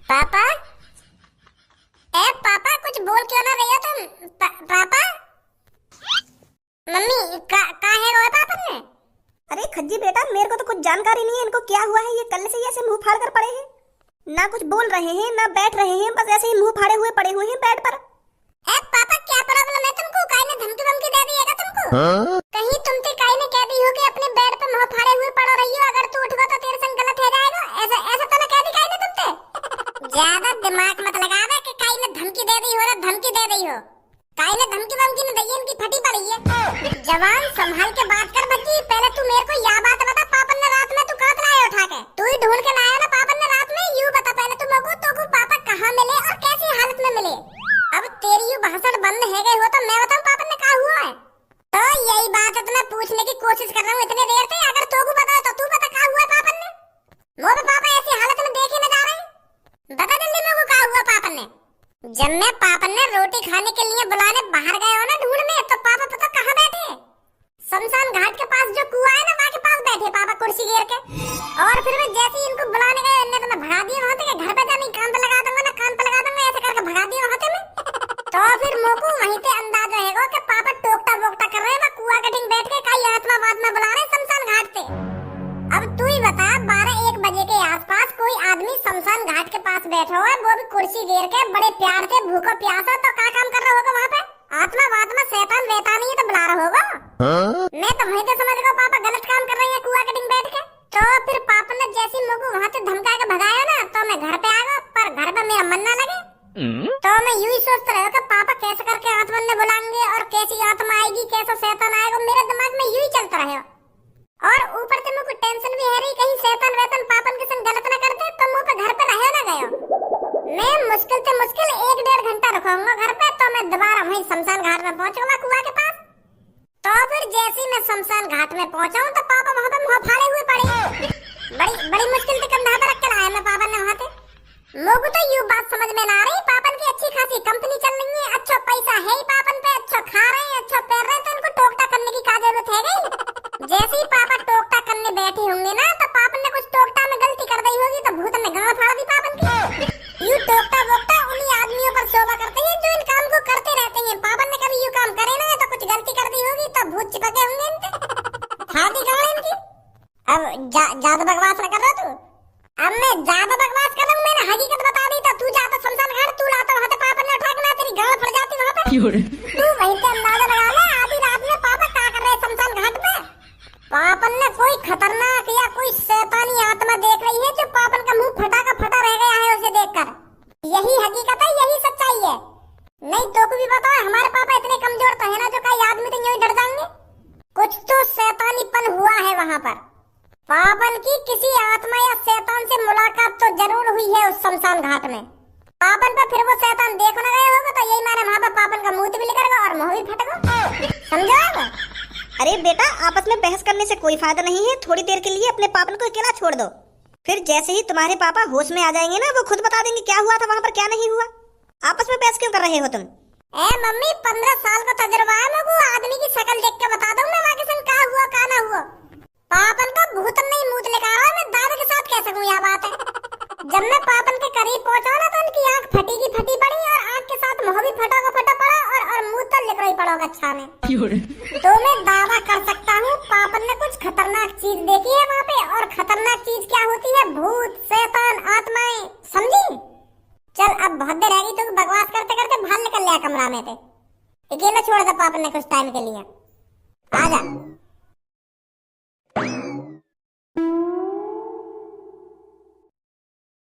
पापा, ए पापा, कुछ बोल क्यों ना रही हो तुम? पापा, मम्मी का है रोए पापा ने? अरे खज्जी बेटा, मेरे को तो कुछ जानकारी नहीं है इनको क्या हुआ है। ये कल से ही ऐसे मुंह फाड़ कर पड़े हैं, ना कुछ बोल रहे हैं ना बैठ रहे हैं, बस ऐसे ही मुंह फाड़े हुए पड़े हुए हैं बेड पर। ए पापा, क्या प्रॉब्लम है तुमको? काई ने धमकी वमकी दे दी है क्या तुमको? कहीं तुमसे काई ने कह दी हो कि अपने बेड पे मुंह फाड़े हुए पड़ रही हो, अगर तू उठवा तो तेरे संग गलत हो जाएगा? ऐसा ऐसा तो ना कह दी काई ने तुमसे? ज्यादा दिमाग मत लगावे कि काई ने धमकी दे दी हो ना, धमकी दे दी हो। काई ने धमकी वमकी ने दी है, इनकी फटी पड़ी है। जवान संभाल के बात कर बच्ची। पहले तू मेरे को यह बात बता, पापन ने रात में तू कहां से लाया उठा के? तू ही ढूंढ के लाया ना पापन ने रात में? यूं बता पहले तू मेरे को, तो पापा कहां मिले और कैसी हालत में मिले? अब तेरी यू भाषण बंद है गई हो तो मैं बताऊं पापन ने कहा हुआ है? तो यही बात है तो मैं पूछने की कोशिश कर रहा हूँ इतने देर से। अगर तो को बता तो तू बता कहा हुआ है पापन ने? मोर पापा ऐसी हालत में देखे न जा रहे, बता जल्दी मेरे को कहा हुआ पापन ने? जब मैं पापन ने रोटी खाने के लिए बुलाने बाहर गए हो ना ढूंढने, तो पापा पता कहाँ बैठे? शमशान घाट के पास जो कुआं है ना, वहाँ के पास बैठे पापा कुर्सी घेर के। और फिर मैं जैसे ही इनको बुलाने गए इन्हें तो मैं भगा दिया वहाँ से, घर पे जाने काम पे लगा दूंगा ना, काम पे लगा दूंगा, ऐसे करके भगा दिया वहाँ से मैं। तो फिर मोको वहीं पे अंदाजा रहेगा कि पापा टोकता वोकता कर रहे हैं, मैं कुआं के ढिंग बैठ के कई आत्मावाद में बुला रहे शमशान घाट पे। अब तू ही बता, 12-1 बजे के आसपास कोई आदमी शमशान घाट के पास बैठा हुआ है, वो भी कुर्सी घेर के बड़े प्यार से, भूखो प्यासा, तो क्या काम कर रहा होगा वहाँ पे? आत्मावाद में शैतान वैतान ही तो बुला रहा होगा। मैं तो वहीं पे समझ गया पापा गलत काम कर रहे हैं कुआं के ढिंग बैठ के। तो फिर पापा ने जैसी मुझको वहाँ से धमका के भगाया ना, तो मैं घर पे आ गया, पर घर पे मेरा मन ना लगे। तो मैं यूं ही सोचता रहा कि पापा कैसे करके आत्मा ने बुलाएंगे और कैसी आत्मा आएगी, कैसा शैतान आएगा, मेरे दिमाग में यूं ही चलता रहा। और ऊपर से मुझको टेंशन भी है रही कहीं शैतान वैतान पापन के संग गलत ना कर दे, तो मुझ पे घर पे रहे ना गयो। मैं मुश्किल से मुश्किल 1-1.5 घंटा रुकूंगा घर पे, तो मैं दोबारा वहीं शमशान घाट में पहुंचूंगा कुआं के पास। तो फिर जैसे ही मैं शमशान घाट में पहुंचा हूं तो पापा वहां पे मुंह फाड़े हुए पड़े। बड़ी मुश्किल से कंधा पे रख के लाया मैं पापा ने वहां से। मुझको तो यूं बात समझ में ना आ रही, पापन की अच्छी खासी कंपनी चल रही है, अच्छा पैसा है ही पापन पे, अच्छा खा रहे हैं, अच्छा पहन रहे हैं, तो इनको टोकटा करने की क्या जरूरत है गई? जैसे ही पापा टोकटा करने बैठे होंगे ना, तो पापन ने कुछ टोकटा में गलती कर दी होगी, तो भूत ने गांव फाड़ दी पापन की। यूं टोकटा वोकटा उन्हीं आदमियों पर शोभा करते हैं जो इन काम को करते रहते हैं। पापन ने कभी यूं काम करे ना, तो कुछ गलती कर दी होगी, तो भूत चिपके होंगे इनके। खाती गाड़ इनकी। अब ज्यादा बकवास न कर रहा तू? अब मैं ज्यादा बकवास कर रहा हूँ, मैंने हकीकत बता दी, तो तू जाता शमशान घाट, तू लाता वहाँ से पापन ने उठा के ना, तेरी गाड़ फट जाती वहाँ पे। तू वहीं पे अंदाजा लगा ले आधी रात में पापा क्या कर रहे शमशान घाट पे। पापन ने कोई खतरनाक या कोई शैतानी आत्मा देख रही है जो पापन का मुंह फटा का फटा रह गया है उसे देखकर। यही हकीकत है, यही सच्चाई है। नहीं तो को भी बताओ, हमारे पापा इतने कमजोर तो है ना जो कई आदमी तो यूं ही डर जाएंगे। कुछ तो शैतानीपन हुआ है वहाँ पर। पापन की किसी आत्मा या शैतान से मुलाकात तो जरूर हुई है उस शमशान घाट में। पापन पे फिर वो शैतान देख न गए होगा, तो यही माने वहाँ पे पापन का मुंह भी निकल गया और मुंह भी फट गया। समझा? अरे बेटा, आपस में बहस करने से कोई फायदा नहीं है, थोड़ी देर के लिए अपने पापन को अकेला छोड़ दो। फिर जैसे ही तुम्हारे पापा होश में आ जाएंगे ना, वो खुद बता देंगे क्या हुआ था वहाँ पर, क्या नहीं हुआ। आपस में बहस क्यों कर रहे हो तुम? ए मम्मी, 15 साल का तजुर्बा है मुझको, आदमी की शक्ल देख के बता दूं मैं वहाँ के संग क्या हुआ क्या ना हुआ। पापन का भूत नहीं मूत लेकर आ रहा, मैं दावे के साथ कह सकूं यह बात है। जब मैं पापन के करीब पहुंचा ना, तो उनकी आंख फटी की फटी पड़ी और आंख के साथ मुंह भी फटा का फटा पड़ा और मुंह तो लिख रही पड़ा अच्छा में। तो मैं दावा कर सकता हूँ पापन ने कुछ खतरनाक चीज देखी है वहाँ पे, और खतरनाक चीज क्या होती है? भूत, शैतान, आत्माएं। समझी? चल अब बहुत देर रहेगी, तो बकवास करते करते बाहर निकल लिया कमरा में से। अकेला छोड़ दे पापन ने कुछ टाइम के लिए। आजा।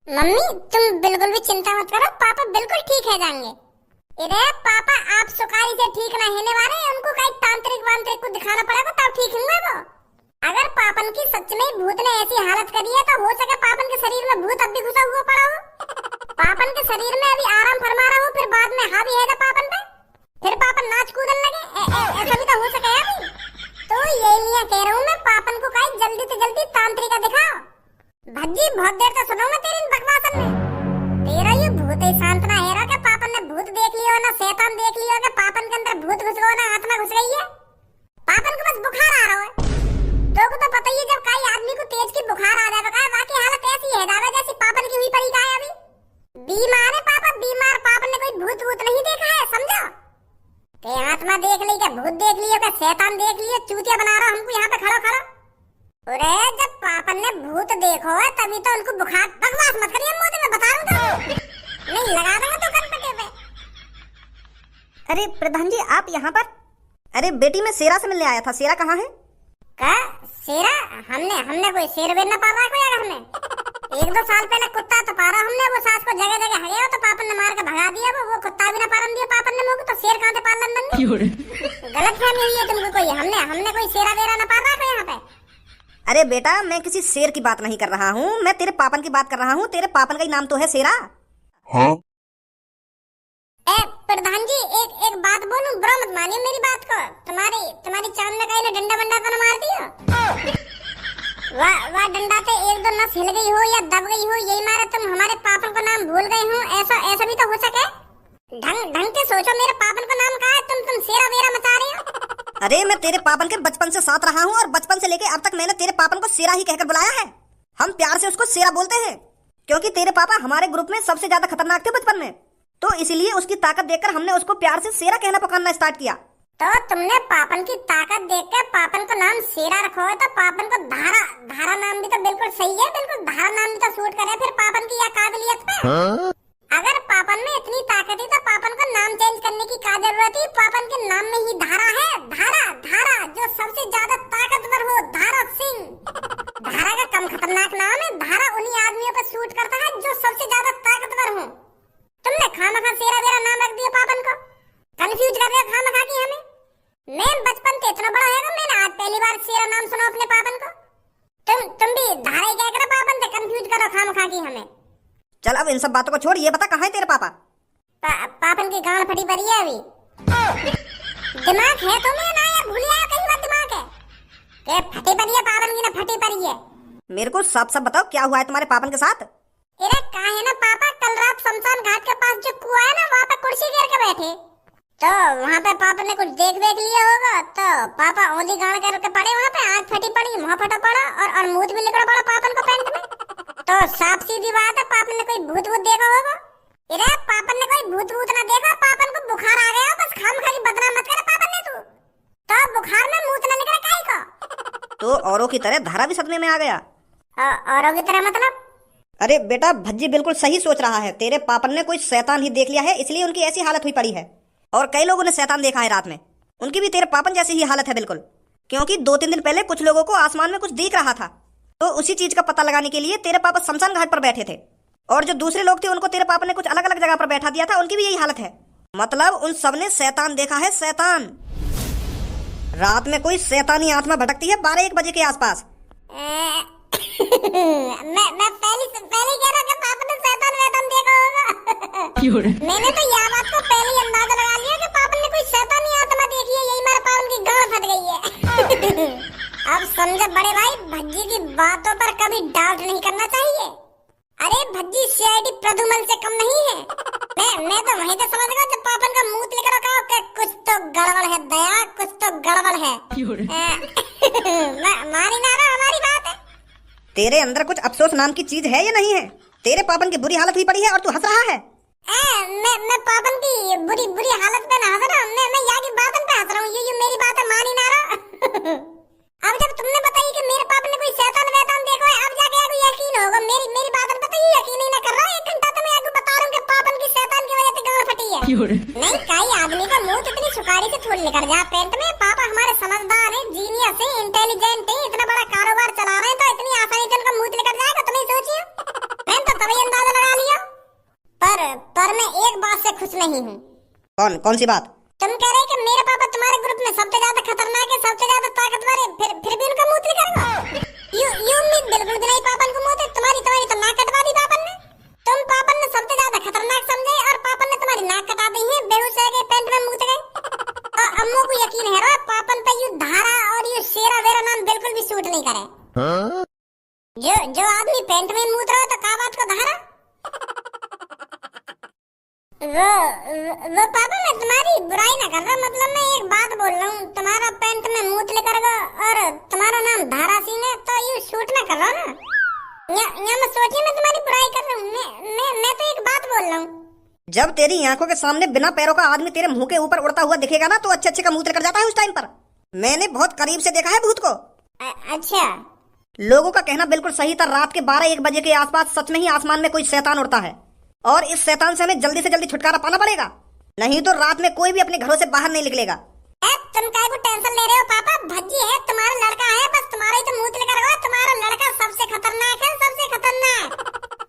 मम्मी, तुम बिल्कुल भी चिंता मत करो, पापा बिल्कुल ठीक है जाएंगे। इधर पापा आप सुकारी से ठीक ना होने वाले, उनको कहीं तांत्रिक वांत्रिक को दिखाना पड़ेगा तब ठीक होंगे वो। अगर पापन की सच में भूत ने ऐसी हालत करी है, तो हो सके पापन के शरीर में भूत अब भी घुसा हुआ पड़ा हो। पापन के शरीर में अभी आराम फरमा रहा हो, फिर बाद में हावी है पापन पे, फिर पापन नाच कूदन लगे, ऐसा भी तो हो सके अभी। तो ये लिए कह रहा हूँ मैं, पापन को कहीं जल्दी से जल्दी तांत्रिका दिखाओ। भज्जी बहुत देर से सुना मैं तेरी बकवासन में। तेरा ये भूत ही शांत ना है कि पापन ने भूत देख लिया ना शैतान देख लिया कि पापन के अंदर भूत घुस गया ना आत्मा घुस गई है। पापन को बस बुखार आ रहा है। तो को तो पता ही है, जब कई आत्मा देख ली, क्या भूत देख लियो, क्या शैतान देख लियो, चूतिया बना रहा हमको यहाँ पे खड़ो खड़ो। अरे जब पापन ने भूत देखो है तभी तो उनको बुखार, बकवास मत करिए, मुझे मैं बता रहा हूँ नहीं लगा दूंगा तो कनपटे पे। अरे प्रधान जी आप यहाँ पर? अरे बेटी मैं शेरा से मिलने आया था, शेरा कहाँ है? का शेरा? हमने कोई शेर वेर न पाला कोई घर में। 1-2 साल पहले कुत्ता तो पारा हमने, वो सास को जगह जगह हगेगा तो पापन ने मार के भगा दिया, वो कुत्ता भी ना पालन दिया पापन ने मुझको, तो शेर कहाँ से पाल लंदन। गलत फहमी हुई है तुमको कोई, हमने कोई शेरा वेरा न पाला कोई यहाँ पे। अरे बेटा मैं किसी शेर की बात नहीं कर रहा हूँ, मैं तेरे पापन की बात कर रहा हूँ। तेरे पापन का ही नाम तो है शेरा। हाँ? ए प्रधान जी एक बात बोलूं, बुरा मत मानिए मेरी बात को। तुम्हारी चांद में कहीं ने डंडा बंडा तो न मार दिया? वाह डंडा से 1-2 नस हिल गई हो या दब गई हो, यही मारे तुम हमारे पापन को नाम भूल गए हो, ऐसा भी तो हो सके। ढंग से सोचो, मेरे पापन को नाम कहा है, तुम शेरा वेरा मचा रही हो। अरे मैं तेरे पापन के बचपन से साथ रहा हूँ और बचपन से लेके अब तक मैंने तेरे पापन को शेरा ही कहकर बुलाया है। हम प्यार से उसको शेरा बोलते हैं क्योंकि तेरे पापा हमारे ग्रुप में सबसे ज्यादा खतरनाक थे बचपन में, तो इसीलिए उसकी ताकत देखकर हमने उसको प्यार से शेरा कहना पुकारना स्टार्ट किया। तो तुमने पापन की ताकत देखकर पापन को नाम शेरा रखो है, तो पापन को धारा नाम भी तो बिल्कुल सही है, बिल्कुल धारा नाम भी तो सूट करे फिर पापन की यह काबिलियत पे। हाँ? अगर पापन में इतनी ताकत ही तो पापन को नाम चेंज करने की क्या जरूरत है? पापन के नाम में ही धारा है, धारा जो सबसे ज्यादा ताकतवर हो, धारा सिंह। धारा का कम खतरनाक नाम है, धारा उन्हीं आदमियों पर सूट करता है जो सबसे ज्यादा ताकतवर हो। तुमने खामखा शेरा वेरा नाम रख दिया पापन को, कंफ्यूज कर रहे हो खामखा की हमें। मैं बचपन से इतना बड़ा है ना, मैंने आज पहली बार शेरा नाम सुना अपने पापन को। तुम भी धारा ही कह कर पापन से कंफ्यूज करो खामखा की हमें। चल अब इन सब बातों को छोड़, ये बता कहाँ है तेरे पापा? पापन की गांड फटी पड़ी है अभी। दिमाग है तुम्हें ना या भूल गया कहीं बात दिमाग है? के फटी पड़ी है पापन की, ना फटी पड़ी है? मेरे को सब बताओ क्या हुआ है तुम्हारे पापन के साथ? अरे कहा है ना पापा, कल रात शमशान घाट के पास जो कुआं है ना, वहाँ पे कुर्सी घेर के बैठे, तो वहाँ पे पापा ने कुछ देख लिया होगा, तो पापा औंधी गाड़ करके पड़े वहाँ पे, आँख फटी पड़ी, मुँह फटा पड़ा और मुंह भी निकला पड़ा पापन को पैंट में। तो साफ सीधी बात है, पापन ने कोई भूत देखा होगा। अरे पापन ने कोई भूत ना देखा, पापन को बुखार आ गया, बस खामखा बदनाम मत कर पापन ने तू। तो बुखार में मुंह न निकला काहे को? तो औरों की तरह धारा भी सदमे में आ गया। औरों की तरह मतलब? अरे बेटा भज्जी बिल्कुल सही सोच रहा है, तेरे पापन ने कोई शैतान ही देख लिया है, इसलिए उनकी ऐसी हालत हुई पड़ी है। और कई लोगों ने शैतान देखा है रात में, उनकी भी तेरे पापन जैसी ही हालत है बिल्कुल। क्योंकि 2-3 दिन पहले कुछ लोगों को आसमान में कुछ दिख रहा था, तो उसी चीज का पता लगाने के लिए तेरे पापा शमशान घाट पर बैठे थे, और जो दूसरे लोग थे उनको तेरे पापा ने कुछ अलग अलग जगह पर बैठा दिया था, उनकी भी यही हालत है। मतलब उन सब ने शैतान देखा है, शैतान। रात में कोई शैतानी आत्मा भटकती है 12-1 बजे के आसपास। मैं पहले कह रहा कि पापा ने शैतान वैतान देखा होगा। मैंने तो यह बात को पहले ही अंदाजा लगा लिया कि पापा ने कोई शैतानी आत्मा देखी है, यही मेरे पापा की गांड फट गई है। अब समझो बड़े भाई, भज्जी की बातों पर कभी डाउट नहीं करना चाहिए। अरे भज्जी सीआईडी प्रदुमन से कम नहीं है। मैं तो वहीं से समझ गया जब पापन का मुंह लेकर रखा हो कि कुछ तो गड़बड़ है दया, कुछ तो गड़बड़ है। मानी ना हमारी बात है। तेरे अंदर कुछ अफसोस नाम की चीज है या नहीं है? तेरे पापन की बुरी हालत हुई पड़ी है और तू हंस रहा है। मैं पापन की बुरी हालत पे ना हंस रहा हूँ, मैं यहाँ की बातन पे हंस रहा हूँ। ये मेरी बात है, मानी ना रहा। अब जब तुमने बताई कि मेरे पापा ने कोई शैतान वैतान देखा है, अब जाके आपको यकीन होगा। मेरी बातन पे तो ये यकीन ही ना कर रहा। 1 घंटा तो मैं आपको बता रहा हूँ कि पापन की शैतान की वजह से गांड फटी है। नहीं कई आदमी का मुंह इतनी सुखाड़ी से थोड़ी निकल जा पेट में। पापा हमारे समझदार है, जीनियस है, इंटेलिजेंट है, इतना बड़ा कारोबार चला रहे हैं, तो इतनी आसानी से उनका मुंह निकल जाएगा तो नहीं सोचिए। मैंने तो तभी अंदाजा लगा लिया। पर मैं एक बात से खुश नहीं हूँ। कौन सी बात? तुम कह रहे कि मेरे पापा तुम्हारे ग्रुप में सबसे ज्यादा खतरनाक है, सबसे ज्यादा ताकतवर है, फिर भी उनका मुंह निकलेगा। यू उम्मीद बिल्कुल भी नहीं पापन को मुंह तुम्हारी तो नाक कटवा दी पापन ने। तुम पापन ने सबसे ज्यादा खतरनाक समझे और पापन ने तुम्हारी नाक कटा दी है, बेहोश रह गए, पेंट में मुंह गए। और अम्मू को यकीन है पापन पे यू धारा और यू शेरा वेरा नाम बिल्कुल भी सूट नहीं करे। हाँ? जो आदमी पेंट में मुंह रहा तो का बात को धारा। वो पापा मैं तुम्हारी बुराई ना कर रहा, मतलब मैं एक बात बोल रहा हूँ। तुम्हारा पेंट में मुंह लेकर और तुम्हारा नाम धारा सिंह है, तो यू शूट ना कर रहा ना। मैं सोचिए मैं तुम्हारी बुराई कर रहा हूँ। मैं तो एक बात बोल रहा हूँ। जब तेरी आंखों के सामने बिना पैरों का आदमी तेरे मुंह के ऊपर उड़ता हुआ दिखेगा ना तो अच्छे अच्छे का मुंह लेकर जाता है उस टाइम पर। मैंने बहुत करीब से देखा है भूत को। अच्छा। लोगों का कहना बिल्कुल सही था, रात के 12-1 बजे के आसपास सच में ही आसमान में कोई शैतान उड़ता है और इस शैतान से हमें जल्दी से जल्दी छुटकारा पाना पड़ेगा, नहीं तो रात में कोई भी अपने घरों से बाहर नहीं निकलेगा। तुम काय को टेंशन ले रहे हो पापा? भज्जी है, तुम्हारा लड़का है, बस तुम्हारा ही तो मुंह लेकर होगा। तुम्हारा लड़का सबसे खतरनाक है, सबसे खतरनाक।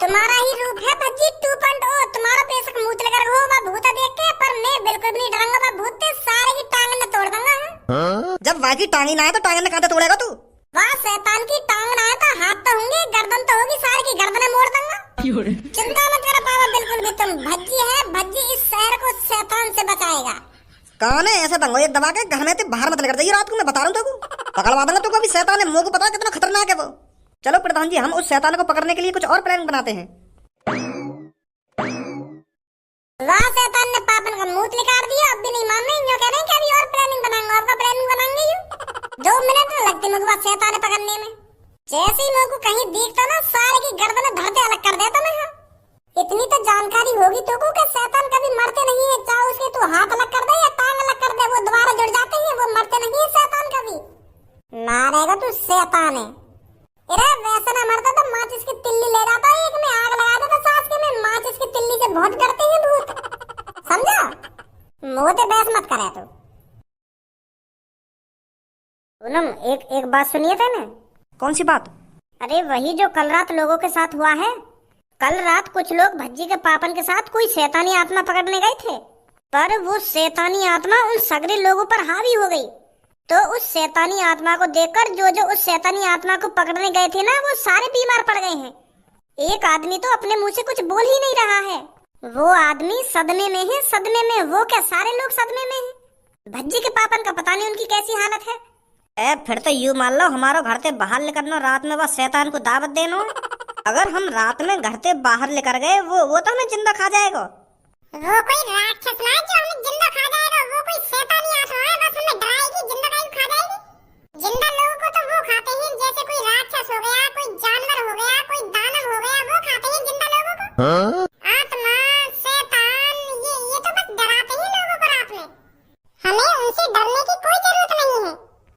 तुम्हारा ही रूप है भज्जी 2.0। तुम्हारा बेशक मुंह लेकर हो वह भूत देख के, पर मैं बिल्कुल भी नहीं डरूंगा। वह भूत से सारे की टांग में तोड़ दूंगा। जब वहाँ की टांग ही ना है तो टांग में कहाँ तोड़ेगा तू? वहाँ शैतान की टांग ना है तो हाथ तो होंगे, गर्दन तो होगी, सारे की गर्दनें मोड़ दूंगा। चिंता मत करो पापा, बिल्कुल भी। तुम भज्जी है, भज्जी इस शहर को शैतान से बचाएगा। कान है ऐसे दंगो एक दबा के घर में बाहर मत लेकर जाइए रात को, मैं बता रहा हूँ तुमको। पकड़वा दूंगा तुमको भी। शैतान है, मुंह को पता है कितना खतरनाक है वो। चलो प्रधान जी, हम उस शैतान को पकड़ने के लिए कुछ और प्लान बनाते हैं। वहाँ शैतान ने पापन का मुंह निकाल दिया, अब भी नहीं मान रहे। यूँ कह रहे हैं कि अभी और प्लानिंग बनाएंगे, आपका प्लानिंग बनाएंगे। यूँ 2 मिनट लगते मुझे बात शैतान पकड़ने में। जैसे ही मेरे को कहीं दिखता ना, सारे की गर्दन धरते अलग कर देता मैं। इतनी तो जानकारी होगी तो को कि शैतान कभी मरते नहीं है, चाहे उसके तू हाथ अलग कर दे या टांग अलग कर दे, वो दोबारा जुड़ जाते हैं, वो मरते नहीं है शैतान कभी। मारेगा तू शैतान है। अरे वैसा ना मरता तो माचिस की तिल्ली ले जाता, एक में आग लगा देता सास के में। माचिस की तिल्ली से बहुत डरते हैं भूत, समझा? मोते बहस मत करे तू। पूनम, एक बात सुनिए थे ना। कौन सी बात? अरे वही जो कल रात लोगों के साथ हुआ है। कल रात कुछ लोग भज्जी के पापन के साथ कोई शैतानी आत्मा पकड़ने गए थे, पर वो शैतानी आत्मा उन सगरे लोगों पर हावी हो गई। तो उस शैतानी आत्मा को देखकर जो उस शैतानी आत्मा को पकड़ने गए थे ना, वो सारे बीमार पड़ गए हैं। एक आदमी तो अपने मुंह से कुछ बोल ही नहीं रहा है। वो आदमी सदमे में है, सदमे में। वो क्या, सारे लोग सदमे में हैं। भज्जी के पापन का पता नहीं उनकी कैसी हालत है। फिर तो यूं मान लो हमारो घर से बाहर निकलना रात में बस शैतान को दावत देनो। अगर हम रात में घर से बाहर लेकर गए वो तो हमें जिंदा खा जाएगा। वो कोई राक्षस ना जो हमें जिंदा खा जाएगा, वो कोई शैतानी आत्मा है, बस हमें डराएगी, जिंदा कहीं खा जाएगी। जिंदा लोगों को तो वो खाते हैं, जैसे कोई राक्षस हो गया, कोई जानवर हो गया, कोई दानव हो गया, वो खाते हैं जिंदा लोगों को। आत्मा, शैतान, ये तो बस डराते हैं लोगों को रात में। हमें उनसे डरने की कोई जरूरत नहीं है।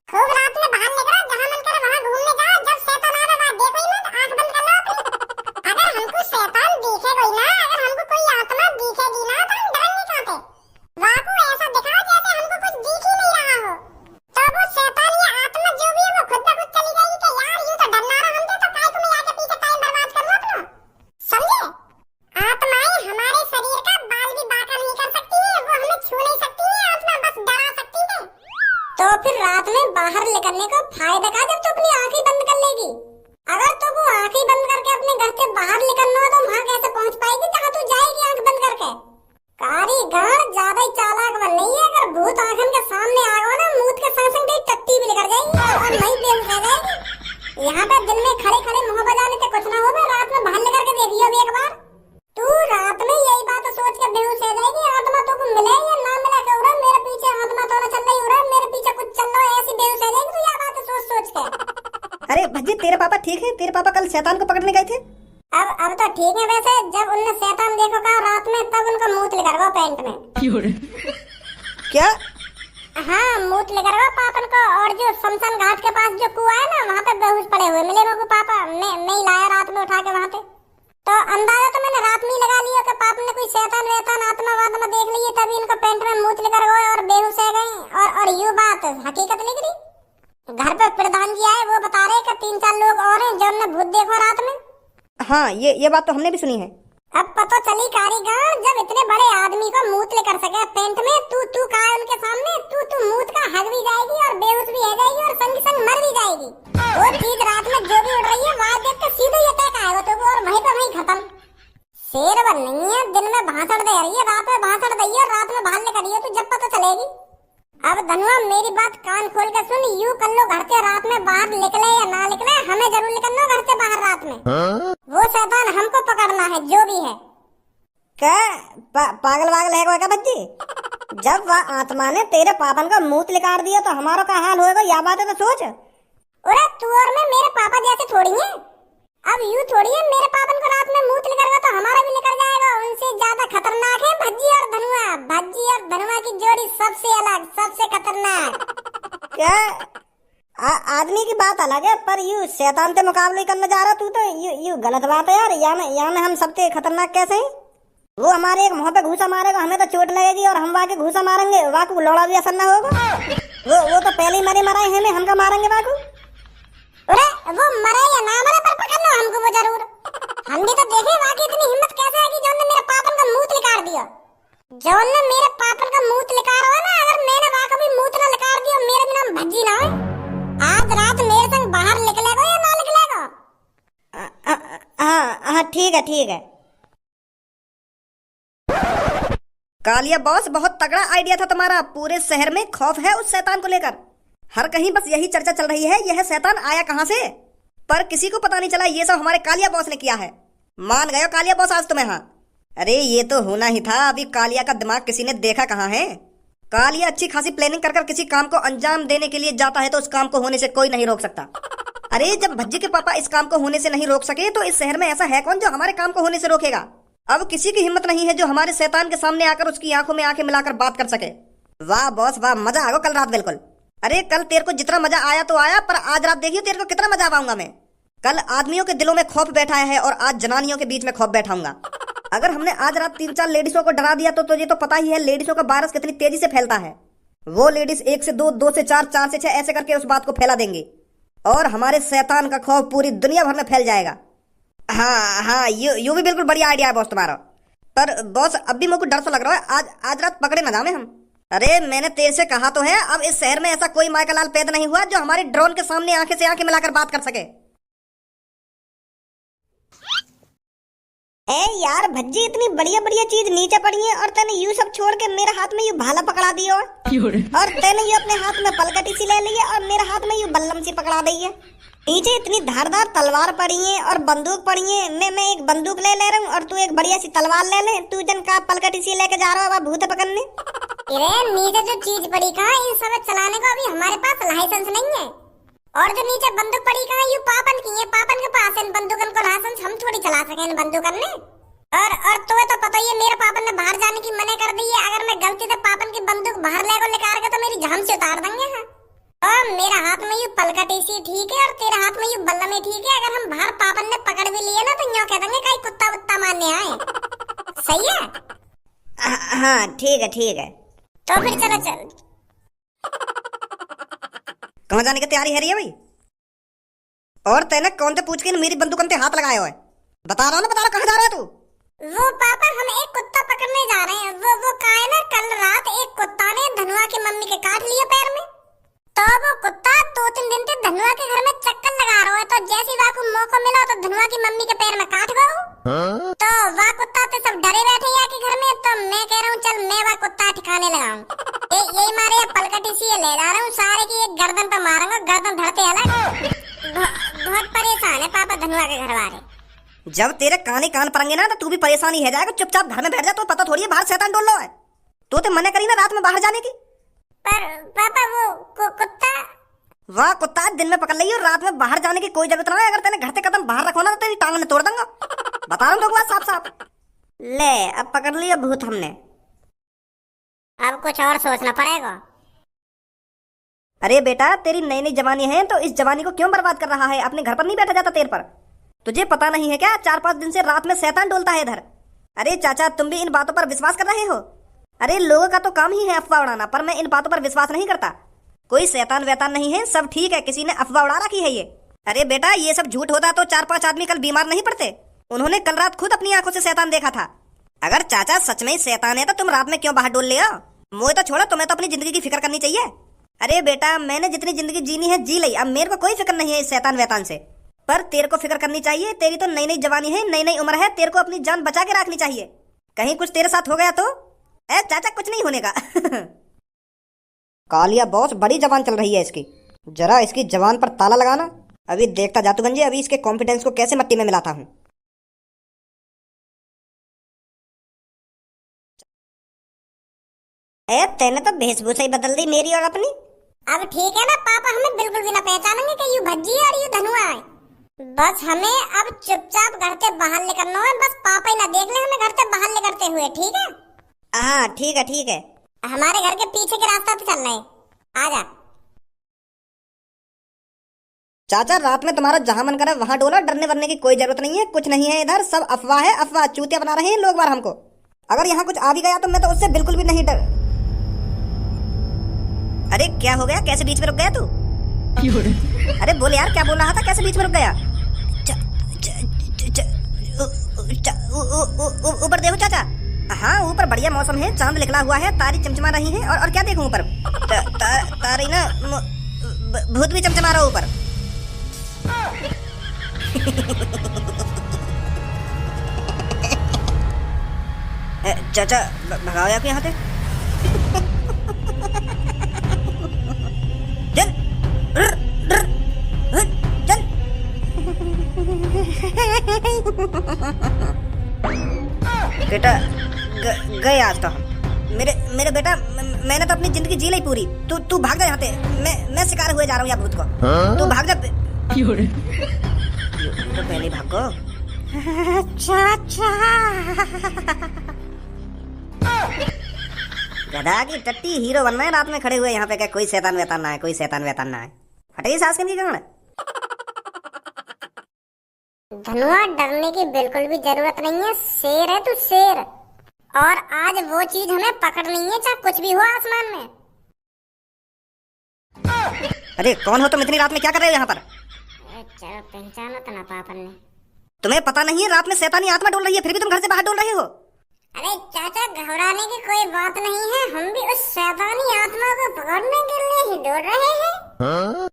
खूब रात में बाहर निकलो, जहाँ मन करे वहाँ घूमने जाओ। जब शैतान आए वहाँ देखो ही मत, आंख बंद कर लो अपनी। अगर हमको शैतान दिखेगा ही ना, अगर हमको कोई आत्मा दिखेगी ना, तो हम डरेंगे कहाँ पे? वहाँ को ऐसा दिखाओ जैसे हमको कुछ दिख ही नहीं रहा हो। तो वो शैतान या आत्मा जो भी है वो खुद ब खुद चली जाएगी कि यार यूँ तो डरना रहा हमसे, तो काय को मैं आके पीछे टाइम बर्बाद कर लो अपना। समझे? आत्माएं हमारे शरीर का बाल भी बांका नहीं कर सकती है, वो हमें छू नहीं सकती है, आत्मा बस डरा सकती है। तो फिर रात में बाहर निकलने का फायदा क्या जब तू अपनी आंखें बंद कर लेगी? अगर तो वो आंखें बंद करके अपने घर से बाहर निकलना हो तो वहाँ कैसे पहुँच पाएगी जहाँ तू जाएगी आंख बंद करके? कारीगर ज्यादा ही चालाक बन रही है। अगर भूत आंखन के सामने आ गया ना, मूत के संग संग तेरी टट्टी भी निकल जाएगी और वहीं बेहोश हो जाएगी। यहाँ पे दिन में खड़े खड़े मुँह बजाने से कुछ ना हो, रात में बाहर निकल के देखियो अभी एक बार। तू रात में यही बात सोच के बेहोश हो जाएगी। आत्मा तो को मिले या ना मिले, क्या मेरे पीछे आत्मा तो न चल रही हो रहा, मेरे पीछे कुछ चल रहा है, ऐसी बेहोश हो जाएगी तू यह बात सोच सोच के। अरे भज्जी, तेरे पापा ठीक है? तेरे पापा कल शैतान को पकड़ने गए थे। अब तो ठीक है। वैसे जब उनने शैतान देखो का रात में, तब उनका मुंह लेकर गया पैंट में। क्या? हाँ, मुंह लेकर गया पापन को। और जो शमशान घाट के पास जो कुआं है ना, वहाँ पे बेहोश पड़े हुए मिले मेरे को पापा। मैं ही लाया रात में उठा के वहाँ पे। तो अंदाजा तो मैंने रात में ही लगा लिया कि पाप ने कोई शैतान वैतान आत्मा वात्मा देख ली है, तभी इनका पेंट में मुंह लेकर गए और बेहोश हो गए। और यूँ बात हकीकत निकली। घर पे प्रधान जी आए, वो बता रहे कि 3-4 लोग और हैं जो हमने भूत देखा रात में। हाँ, ये बात तो हमने भी सुनी है। अब पता चली कारीगर, जब इतने बड़े आदमी को मूत लेकर सके पेंट में, तू कहा उनके सामने, तू मूत का हग भी जाएगी और बेहोश भी हो जाएगी और संग संग मर भी जाएगी। वो चीज रात में जो भी उड़ रही है वहाँ देख के सीधे ये तय आएगा तो और वहीं पे वहीं खत्म। शेर बन नहीं है, दिन में भाषण दे रही है, रात में भाषण दी है और रात में बाहर निकली है, तो जब पता चलेगी। अब धनुआ मेरी बात कान खोल के सुन, यूं कर लो घर से रात में बाहर निकले या ना निकले, हमें जरूर निकलना घर से बाहर रात में। वो शैतान हमको पकड़ना है जो भी है। क्या पागल वागल है क्या बच्ची? जब वह आत्मा ने तेरे पापन का मुंह निकाल दिया तो हमारा क्या हाल होगा, यह बात है तो सोच। अरे तू और मैं मेरे पापा जैसे थोड़ी हैं। अब यूं थोड़ी है मेरे पापन को रात में मूत निकल गया तो हमारा भी निकल जाएगा। उनसे ज्यादा खतरनाक है भज्जी और धनुआ। भज्जी और धनुआ की जोड़ी सबसे अलग, सबसे खतरनाक। क्या आदमी की बात अलग है, पर यू शैतान से मुकाबले करने जा रहा तू तो यू गलत बात है यार। यहाँ में हम सबसे खतरनाक कैसे हैं? वो हमारे एक मुंह पे घूसा मारेगा, हमें तो चोट लगेगी, और हम वाके घूसा मारेंगे, वाकू लौड़ा भी असर ना होगा। वो तो पहले ही मरे मराए हैं, हम का मारेंगे वाकू। अरे वो मरे या ना मरे पर पकड़ लो हमको वो जरूर। हम भी तो देखे वाकई इतनी हिम्मत कैसे है कि जौन ने मेरे पापन का मूत लिकार दिया। जौन ने मेरे पापन का मूत लिकार हो ना, अगर मैंने वाकई भी मूत ना लिकार दिया मेरे भी नाम भज्जी ना हो। आज रात मेरे संग बाहर निकलेगा या ना निकलेगा? हाँ ठीक है ठीक है। कालिया बॉस, बहुत तगड़ा आइडिया था तुम्हारा। पूरे शहर में खौफ है उस शैतान को लेकर। हर कहीं बस यही चर्चा चल रही है, यह शैतान आया कहां से, पर किसी को पता नहीं चला ये सब हमारे कालिया बॉस ने किया है। मान गए कालिया बॉस आज तुम्हें? हाँ अरे ये तो होना ही था। अभी कालिया का दिमाग किसी ने देखा कहाँ है। कालिया अच्छी खासी प्लानिंग कर किसी काम को अंजाम देने के लिए जाता है तो उस काम को होने से कोई नहीं रोक सकता। अरे जब भज्जी के पापा इस काम को होने से नहीं रोक सके तो इस शहर में ऐसा है कौन जो हमारे काम को होने से रोकेगा? अब किसी की हिम्मत नहीं है जो हमारे शैतान के सामने आकर उसकी आंखों में आंखें मिलाकर बात कर सके। वाह बॉस वाह, मजा आ गया कल रात बिल्कुल। अरे कल तेरे को जितना मजा आया तो आया, पर आज रात देखियो तेरे को कितना मजा आऊंगा मैं। कल आदमियों के दिलों में खौफ बैठा है और आज जनानियों के बीच में खौफ बैठाऊंगा। अगर हमने आज रात 3-4 लेडीजों को डरा दिया तो तुझे तो पता ही है लेडीजों का वायरस कितनी तेजी से फैलता है। वो लेडीज 1 से 2, 2 से 4, 4 से 6 ऐसे करके उस बात को फैला देंगी और हमारे शैतान का खौफ पूरी दुनिया भर में फैल जाएगा। हाँ यू भी बिल्कुल बढ़िया आइडिया है बॉस तुम्हारा। पर बॉस अब भी मेरे को डर सा लग रहा है, आज रात पकड़े ना जावे हम। अरे मैंने तेरे से कहा तो है, अब इस शहर में ऐसा कोई माइकलाल पैदा नहीं हुआ जो हमारे ड्रोन के सामने आंखें से आंखें मिलाकर बात कर सके। ए यार भज्जी, इतनी बढ़िया बढ़िया चीज नीचे पड़ी है और तैने यू सब छोड़ के मेरे हाथ में यू भाला पकड़ा दिया और तैने यू अपने हाथ में पलकटी सी ले ली है और मेरे हाथ में यू बल्लम सी पकड़ा दी है। नीचे इतनी धारदार तलवार पड़ी है और बंदूक पड़ी है। मैं एक बंदूक ले रहा हूँ और तू एक बढ़िया सी तलवार ले ले। तू जन का पलकटी सी लेके जा रहा है भूत पकड़ने। अरे नीचे जो चीज पड़ी कहाँ, इन सब चलाने को अभी हमारे पास लाइसेंस नहीं है। और जो नीचे बंदूक पड़ी कहाँ, यू पापन की है, पापन के पास इन बंदूकन को लाइसेंस हम थोड़ी चला सके इन बंदूकन ने। और तुम्हें तो पता ही है मेरे पापन ने बाहर जाने की मना कर दी है। अगर मैं गलती से पापन की बंदूक बाहर लेकर गया तो मेरी जान से उतार देंगे। हाँ और मेरा हाथ में यू पलकटी सी ठीक है और तेरे हाथ में यू बल्लम ही ठीक है। अगर हम बाहर पापन ने पकड़ भी लिए ना तो यूं कह देंगे कहीं कुत्ता वुत्ता मारने आए। सही है? हाँ ठीक है। तो फिर चलो चल। कहाँ जाने की तैयारी है रही है भाई? और तैने कौन से पूछ के मेरी बंदूक पे हाथ लगाया हुआ है? बता रहा कहाँ जा रहा है तू? वो पापा हम एक कुत्ता पकड़ने जा रहे हैं। वो कहा है ना कल रात एक कुत्ता ने धनुआ की मम्मी के काट लिया पैर में। तो वो कुत्ता 2-3 दिन से धनुआ के घर में चक्कर लगा रहा है। तो जैसे वाह को मौका मिला तो धनुआ की मम्मी के पैर में काट गया। तो वाह कुत्ता तो सब डरे बैठे हैं के घर में। तो मैं कह रहा हूँ चल मैं वाह कुत्ता ठिकाने लगाऊं। यही मारे पलकटी सी ले जा रहा हूँ सारे की एक गर्दन पे मारूंगा, गर्दन धरते अलग। बहुत परेशान है पापा धनुआ के घर वाले। जब तेरे कान पड़ेंगे ना तो तू भी परेशान ही है जाएगा। चुपचाप घर में बैठ जा, तो पता थोड़ी है बाहर शैतान डोल रहा है। तो मना करी ना रात में बाहर जाने की। पर पापा वो कुत्ता वाह कुत्ता दिन में पकड़ लियो, रात में बाहर जाने की कोई जरूरत ना है। अगर तेने घर से कदम बाहर रखो ना तो तेरी टांग में तोड़ दूंगा। बता रहा हूँ साफ साफ। ले अब पकड़ लिया भूत हमने। अब कुछ और सोचना पड़ेगा। अरे बेटा तेरी नई नई जवानी है तो इस जवानी को क्यों बर्बाद कर रहा है? अपने घर पर नहीं बैठा जाता तेरे पर? तुझे पता नहीं है क्या 4-5 दिन से रात में शैतान डोलता है इधर। अरे चाचा तुम भी इन बातों पर विश्वास कर रहे हो? अरे लोगों का तो काम ही है अफवाह उड़ाना, पर मैं इन बातों पर विश्वास नहीं करता। कोई शैतान वैतान नहीं है, सब ठीक है, किसी ने अफवाह उड़ा रखी है ये। अरे बेटा ये सब झूठ होता तो 4-5 आदमी कल बीमार नहीं पड़ते। उन्होंने कल रात खुद अपनी आंखों से शैतान देखा था। अगर चाचा सच में ही शैतान है तो तुम रात में क्यों बाहर डोल ले आओ? मुझे तो छोड़ो, तुम्हें तो अपनी जिंदगी की फिक्र करनी चाहिए। अरे बेटा मैंने जितनी जिंदगी जीनी है जी ली, अब मेरे को कोई फिक्र नहीं है इस शैतान वैतान से। पर तेरे को फिक्र करनी चाहिए, तेरी तो नई नई जवानी है, नई नई उम्र है, तेरे को अपनी जान बचा के रखनी चाहिए। कहीं कुछ तेरे साथ हो गया तो चाचा कुछ नहीं होने का। कालिया बॉस बड़ी जवान चल रही है इसकी, जरा इसकी जवान पर ताला लगाना। अभी देखता जातू गंजे, अभी इसके कॉन्फिडेंस को कैसे मट्टी में मिलाता हूँ। तेने तो वेशभूषा ही बदल दी मेरी और अपनी। अब ठीक है ना पापा, हमें बिल्कुल भी ना पहचानेंगे कि यू भज्जी और यू धनुआ है। बस हमें अब चुपचाप घर से बाहर निकलना है, बस पापा ही ना देख ले हमें घर से बाहर निकलते हुए, ठीक है? हाँ ठीक है ठीक है। हमारे घर के पीछे के रास्ता पे चलना है, आजा। चाचा रात में तुम्हारा जहां मन करे वहां डोला, डरने वरने की कोई जरूरत नहीं है, कुछ नहीं है इधर, सब अफवाह है, अफवाह। चूतिया बना रहे हैं लोग बार हमको। अगर यहाँ कुछ आ भी गया तो मैं तो उससे बिल्कुल भी नहीं डर। अरे क्या हो गया, कैसे बीच में रुक गया तू? अरे बोल यार, क्या बोल रहा था, कैसे बीच में रुक गया? ऊपर देखो चाचा। हाँ ऊपर बढ़िया मौसम है, चांद निकला हुआ है, तारी चमचमा रही है। और क्या देखूं ऊपर? तारी ना, भूत भी चमचमा रहा ऊपर। चाचा भगाओ यार यहाँ से। चल चल। बेटा गए आज तो हम। मेरे बेटा, मैंने तो अपनी जिंदगी जी ली पूरी। तू भाग जा यहाँ से। मैं शिकार हुए जा रहा हूँ यहाँ भूत को। तू भाग जा। तो पहले भागो। गधा की टट्टी, हीरो बनना है रात में खड़े हुए यहाँ पे। क्या कोई शैतान वैतान ना है, कोई शैतान वैतान ना है। हटाइए सास के नहीं। धनुआ डरने की बिल्कुल भी जरूरत नहीं है, शेर है तू शेर। और आज वो चीज हमें पकड़नी है, चाहे कुछ भी हो आसमान में। अरे कौन हो तुम, इतनी रात में क्या कर रहे हो यहाँ पर? चलो पहचाना तो ना पापा ने। तुम्हें पता नहीं है रात में शैतानी आत्मा डोल रही है, फिर भी तुम घर से बाहर डोल रहे हो? अरे चाचा घबराने की कोई बात नहीं है, हम भी उस शैतानी आत्मा को पकड़ने के लिए ही दौड़ रहे हैं।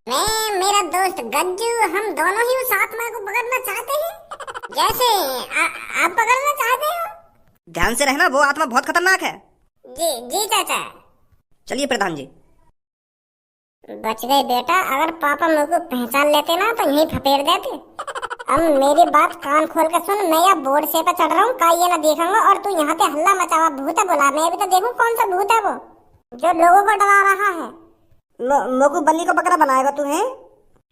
मैं मेरा दोस्त गज्जू, हम दोनों ही उस आत्मा को पकड़ना चाहते हैं, जैसे आप पकड़ना चाहते हो। ध्यान से रहना, वो आत्मा बहुत खतरनाक है। जी जी चाचा। चलिए प्रधान जी। बच गए बेटा, अगर पापा मुझको पहचान लेते ना तो यहीं फपेड़ देते। अब मेरी बात कान खोल कर सुन, मैं यहाँ बोर्ड से पे चढ़ रहा हूँ, का ये ना देखूंगा। और तू यहाँ पे हल्ला मचावा, भूत है बोला। मैं भी तो देखूं कौन सा भूत है वो जो लोगों को डरा रहा है। मोको बल्ली को बकरा बनाएगा तू है?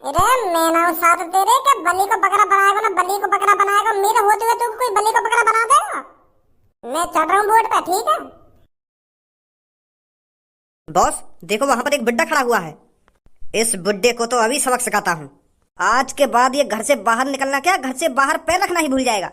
अरे मैं ना साथ तेरे क्या बल्ली को बकरा बनाएगा ना बल्ली को बकरा बनाएगा। मेरे होते हुए तू कोई बल्ली को बकरा बना देगा? मैं चढ़ रहा हूँ बोर्ड पे, ठीक है? बॉस देखो वहां पर एक बुड्ढा खड़ा हुआ है। इस बुड्ढे को तो अभी सबक सिखाता हूँ। आज के बाद ये घर से बाहर निकलना क्या, घर से बाहर पैर रखना ही भूल जाएगा।